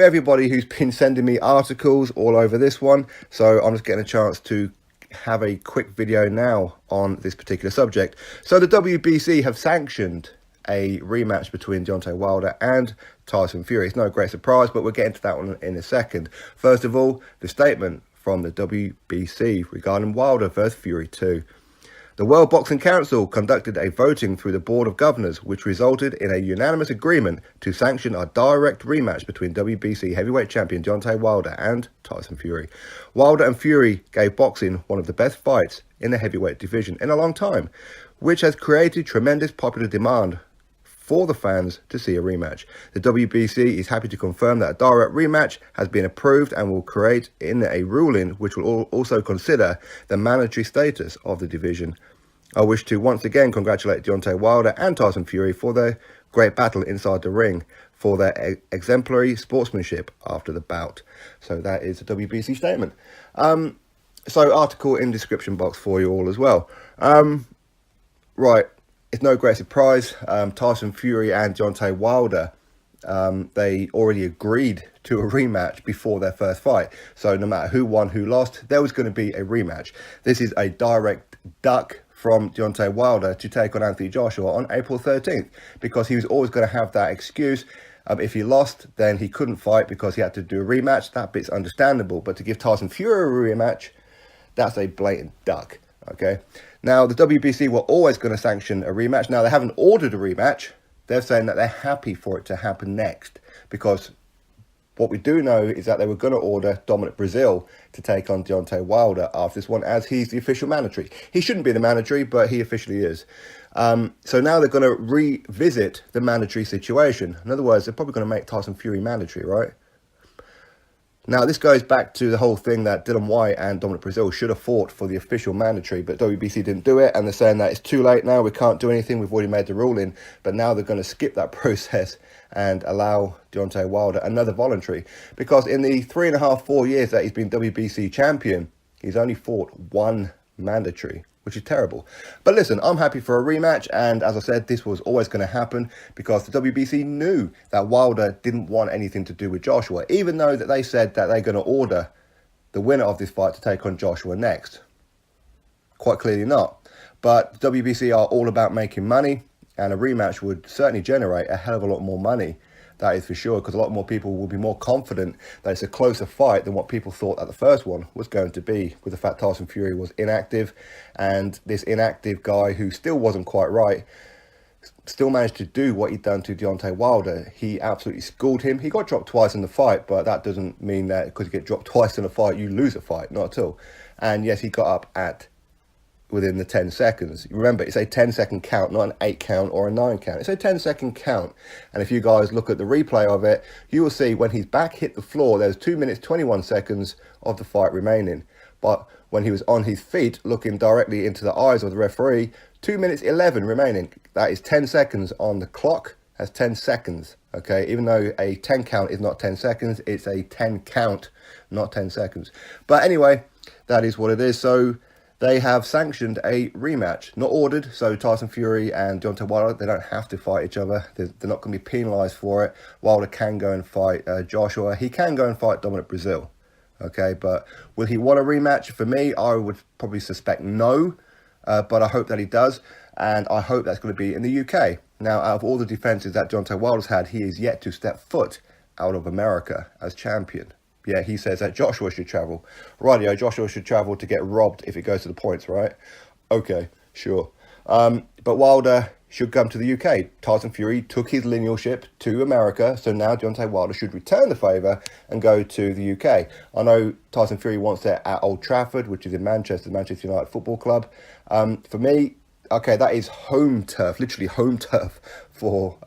you everybody who's been sending me articles all over this one. So I'm just getting a chance to have a quick video now on this particular subject. So the WBC have sanctioned a rematch between Deontay Wilder and Tyson Fury. It's no great surprise, but we'll get into that one in a second. First of all, the statement from the WBC regarding Wilder vs Fury 2. The World Boxing Council conducted a voting through the Board of Governors, which resulted in a unanimous agreement to sanction a direct rematch between WBC heavyweight champion Deontay Wilder and Tyson Fury. Wilder and Fury gave boxing one of the best fights in the heavyweight division in a long time, which has created tremendous popular demand for the fans to see a rematch. The WBC is happy to confirm that a direct rematch has been approved and will create in a ruling which will also consider the mandatory status of the division. I wish to once again congratulate Deontay Wilder and Tyson Fury for their great battle inside the ring, for their exemplary sportsmanship after the bout. So that is a WBC statement. So article in description box for you all as well. Right. It's no great surprise. Tyson Fury and Deontay Wilder, they already agreed to a rematch before their first fight. So no matter who won, who lost, there was going to be a rematch. This is a direct duck from Deontay Wilder to take on Anthony Joshua on April 13th, because he was always going to have that excuse. If he lost, then he couldn't fight because he had to do a rematch. That bit's understandable. But to give Tyson Fury a rematch, that's a blatant duck. Okay. Now, the WBC were always going to sanction a rematch. Now, they haven't ordered a rematch. They're saying that they're happy for it to happen next, because what we do know is that they were going to order Dominic Breazeale to take on Deontay Wilder after this one, as he's the official mandatory. He shouldn't be the mandatory, but he officially is. So now they're going to revisit the mandatory situation. In other words, they're probably going to make Tyson Fury mandatory, right? Now, this goes back to the whole thing that Dillian Whyte and Dominic Breazeale should have fought for the official mandatory, but WBC didn't do it, and they're saying that it's too late now, we can't do anything, we've already made the ruling. But now they're going to skip that process and allow Deontay Wilder another voluntary, because in the 3.5, 4 years that he's been WBC champion, he's only fought one mandatory, which is terrible. But listen, I'm happy for a rematch, and as I said, this was always going to happen because the WBC knew that Wilder didn't want anything to do with Joshua, even though that they said that they're going to order the winner of this fight to take on Joshua next. Quite clearly not. But the WBC are all about making money, and a rematch would certainly generate a hell of a lot more money. That is for sure, because a lot more people will be more confident that it's a closer fight than what people thought that the first one was going to be, with the fact Tyson Fury was inactive, and this inactive guy who still wasn't quite right still managed to do what he'd done to Deontay Wilder. He absolutely schooled him. He got dropped twice in the fight, but that doesn't mean that because you get dropped twice in a fight, you lose a fight. Not at all. And yes, he got up at within the 10 seconds. Remember, it's a 10-second count, not an 8 count or a 9 count. It's a 10-second count. And if you guys look at the replay of it, you will see when his back hit the floor, there's 2 minutes, 21 seconds of the fight remaining. But when he was on his feet, looking directly into the eyes of the referee, 2 minutes, 11 remaining. That is 10 seconds on the clock. That's 10 seconds, okay? Even though a 10 count is not 10 seconds, it's a 10 count, not 10 seconds. But anyway, that is what it is. So they have sanctioned a rematch, not ordered. So Tyson Fury and Deontay Wilder, they don't have to fight each other. They're not going to be penalised for it. Wilder can go and fight Joshua. He can go and fight Dominic Breazeale. Okay, but will he want a rematch? For me, I would probably suspect no. But I hope that he does. And I hope that's going to be in the UK. Now, out of all the defences that Deontay Wilder's had, he is yet to step foot out of America as champion. Yeah, he says that Joshua should travel. Rightio, Joshua should travel to get robbed if it goes to the points, right? Okay, sure. But Wilder should come to the UK. Tyson Fury took his linealship to America, so now Deontay Wilder should return the favour and go to the UK. I know Tyson Fury wants it at Old Trafford, which is in Manchester, Manchester United Football Club. For me, okay, that is home turf, literally home turf for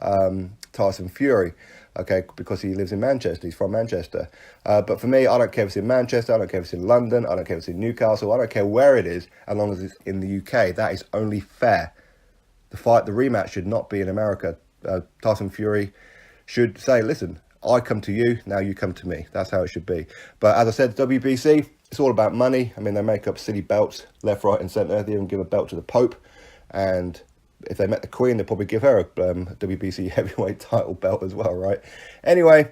Tyson Fury. Okay, because he lives in Manchester, he's from Manchester. But for me, I don't care if it's in Manchester, I don't care if it's in London, I don't care if it's in Newcastle, I don't care where it is, as long as it's in the UK. That is only fair. The rematch should not be in America. Tyson Fury should say, listen, I come to you, now you come to me. That's how it should be. But as I said, WBC, it's all about money. I mean, they make up silly belts left, right and centre. They even give a belt to the Pope. And if they met the Queen, they'd probably give her a WBC heavyweight title belt as well, right? Anyway,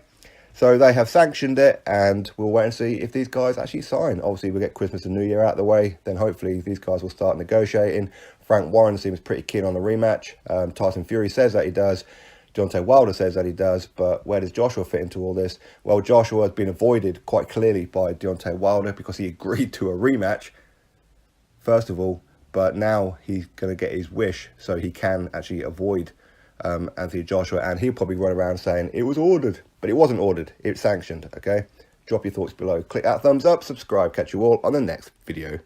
So they have sanctioned it, and we'll wait and see if these guys actually sign. Obviously, we'll get Christmas and New Year out of the way. Then hopefully these guys will start negotiating. Frank Warren seems pretty keen on the rematch. Tyson Fury says that he does. Deontay Wilder says that he does. But where does Joshua fit into all this? Well, Joshua has been avoided quite clearly by Deontay Wilder because he agreed to a rematch, first of all. But now he's going to get his wish, so he can actually avoid Anthony Joshua, and he'll probably run around saying it was ordered, but it wasn't ordered, it's sanctioned. Okay, drop your thoughts below, click that thumbs up, subscribe, catch you all on the next video.